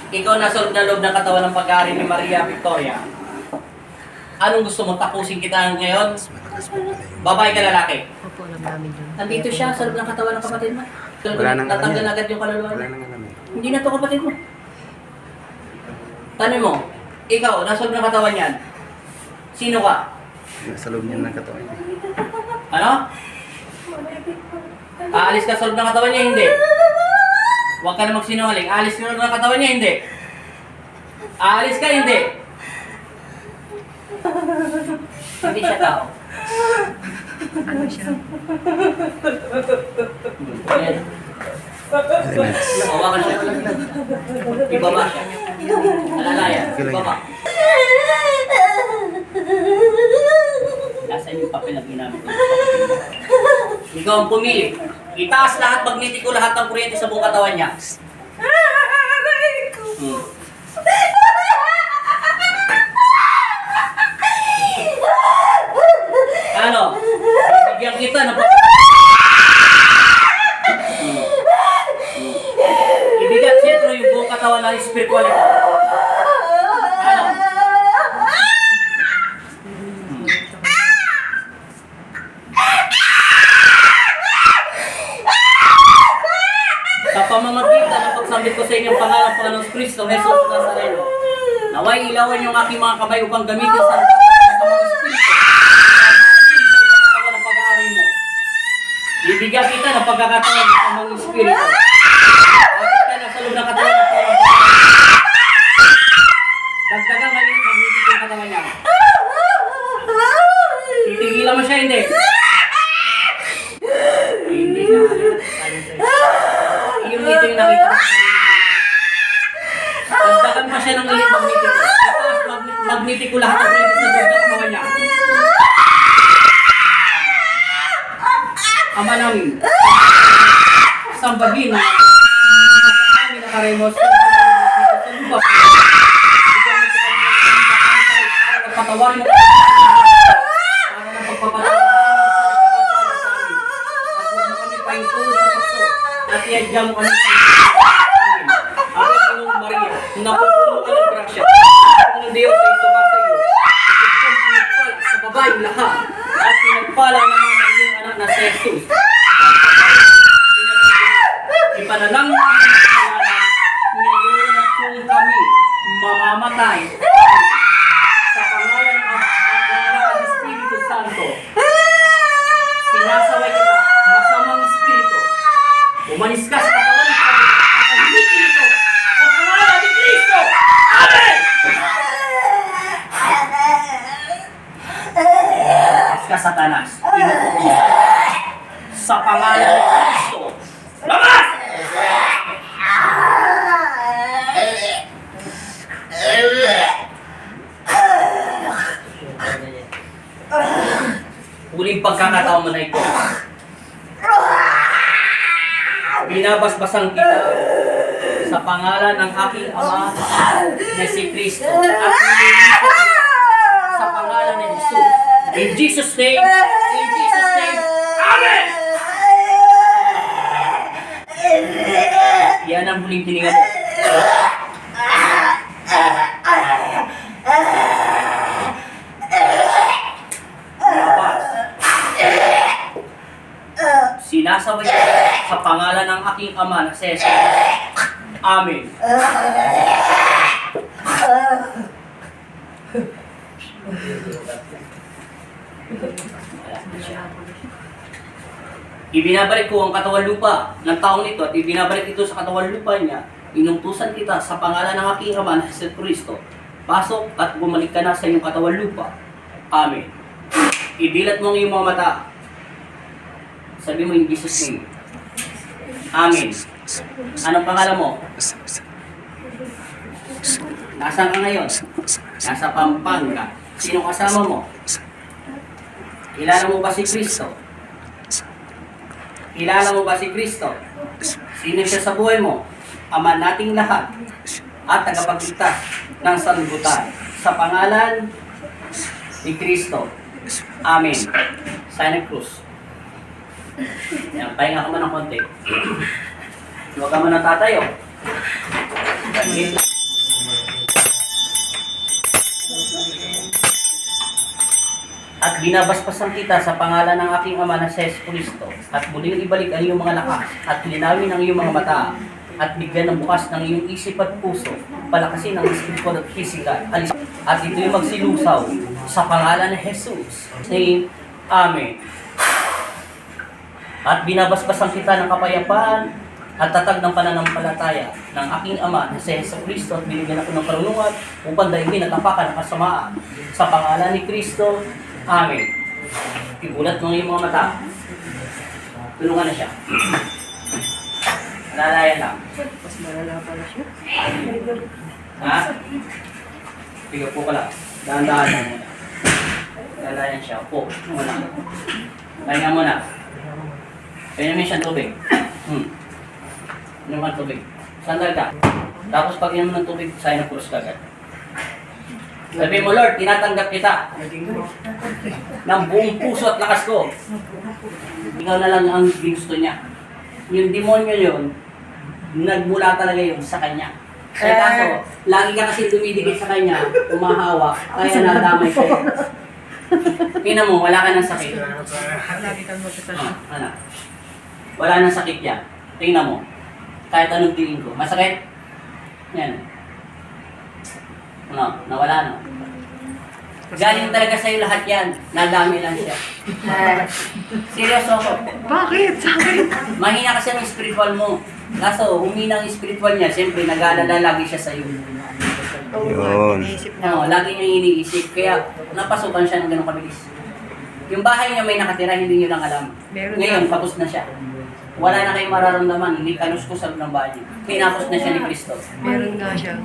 ikaw nasa loob ng katawan ng pag-aari ni Maria Victoria. Anong gusto mo? Tapusin kita ngayon? Babae ka lalaki? Opo, alam namin yun. Nandito siya sa loob ng katawan ng kapatid mo. Wala nang Tatanggal alam yan. agad yung kaluluwa Wala niya. nang alam eh. Hindi na to kapatid mo. Tanong mo, ikaw, nasa loob ng katawan niyan. Sino ka? Nasa loob niya ng katawan niya. Ano? Aalis ka sa loob ng katawan niya? Hindi. Huwag ka na magsinungaling. Aalis ka sa loob ng katawan niya? Hindi. Aalis ka? Hindi. Hindi siya tao. Ano siya? Ayan. Elements. Hawakan siya. Ibaba siya. Alalayan. Ibaba. Nasaan yung papel na ginamit ko? Ikaw ang pumili. Itaas lahat, magniti ko lahat ng kuryente sa buong katawan niya. Hmm. Ano? Bibigyan kita ng Ibigat sentro yung buong katawan ng spirituality. Ano? Sa pamamagitan ng pagsambit ko sa inyong pangalan, Panginoong Kristo, Jesus Nazareno, naway ilawan yung aking mga kamay upang gamitin sa mga spirito. Bibigyan kita ng pagkakataon sa mga espiritu. Bakit ka nasa loob ng katawan ng pagkakataon? Dagdagan ngayon yung pag-ibig yung katawan niya. Titigilan mo siya, hindi. Hindi siya. Yung dito yung nakita ko. Dagdagan mo siya ng ilit magnetic ko. Tapos magnetic ko lahat ng ilit sa loob ng katawan niya. Ama namin, sambahin na sa amin na karemos sa lupa. Patawarin mo para na pagpapatawarin sa amin. At huwag mo kami pahintulo sa puso at iadya mo kami sa amin. Ang Panginoong Maria, napupuno ka ng grasya. Ang Diyos ay sumasa iyo. Ikaw pinagpala sa babaeng lahat at pinagpala naman ang iyong anak na si Jesus. Ipanalangin ang kasalanan ngayon at kung kami mamamatay sa pangalan ng Ama at Espiritu Santo. Sinasaway kita, masamang Espiritu. Umalis ka sa katawan ng Panginoon at hamikin ito sa pangalan ni Kristo. Amen! Umalis ka, Satanas. Pinutuloy sa pangalan ni Kristo. Labas! Huling pagkakataon mo na ito. Binabasbasan kita sa pangalan ng aking Ama na si Kristo at nililipat kita sa pangalan ni Jesus. In Jesus' name, Amen! Yan ang huling tininga mo. Labas. Sinasaway ko sa pangalan ng aking Ama na si Jesus. Amen. Ibinabalik ko ang katawan lupa ng taong ito at ibinabalik ito sa katawan lupa niya. Inutusan kita sa pangalan ng aking Ama na si Kristo. Pasok at bumalik ka na sa iyong katawan lupa. Amen. Idilat mo ang iyong mga mata. Sabi mo in Jesus' name. Amen. Anong pangalan mo? Nasaan ka ngayon? Nasa Pampanga. Sino kasama mo? Kilala mo ba si Kristo? Kilala mo ba si Kristo? Sino siya sa buhay mo? Ama nating lahat at tagapagligtas ng sanlibutan. Sa pangalan ni Kristo. Amen. Sign of Cruz. Yan, pahinga ka man ng konti. Huwag ka man natatayo. binabasbasan kita sa pangalan ng aking Ama na si Jesucristo, at muling ibalik ang iyong mga lakas, at linawin ang iyong mga mata, at bigyan ng bukas ng iyong isip at puso, palakasin ang espiritual at physical, at ito'y magsilusaw sa pangalan ng Jesus. Name, Amen. At binabasbasan kita ng kapayapaan at tatag ng pananampalataya ng aking Ama na si Jesucristo, at binigyan ako ng karunungan upang daigin at tapakan ang kasamaan. Sa pangalan ni Kristo, Amen. Ibulat mo ng iyong mga mata. Tulungan na siya. Lalayan lang. Mas malala pala siya. Ha? Sige, upo ka lang. Dahan-dahan lang muna. Lalayan siya. Upo. Muna. Pahinga muna. Painumin siyang tubig. Inom ka ng tubig. Sandal ka. Tapos pag inom ng tubig, sign of cross ka agad. Sabi mo, Lord, tinatanggap kita ng buong puso at lakas ko. Ikaw na lang ang gusto niya. Yung demonyo yun, nagmula talaga yun sa kanya. Kaya kaso, lagi ka kasi dumidikit sa kanya, umahawa, kaya nadamay sa'yo. Tingnan mo, wala ka ng sakit. Lagi kang magkasal. Ano? Wala ng sakit yan. Tingnan mo. Kahit anong tingin ko. Masakit? Yan. Ano? Nawala no? Galing talaga sa'yo lahat yan. Nadami lang siya. Seryoso ako. Bakit? Sa akin? Mahina kasi ang spiritual mo. Kaso, humina ang spiritual niya. Siyempre, nag-aalala lagi siya sa'yo. Yun. Iniisip na. No, lagi niya iniisip. Kaya, napasukan siya ng ganun kabilis. Yung bahay niya may nakatira, hindi niyo lang alam. Meron Ngayon, na. tapos na siya. Wala na kayong mararamdaman. Hindi kanus ko sa ng bahay niya. Tinapos na siya ni Kristo. Meron nga siya.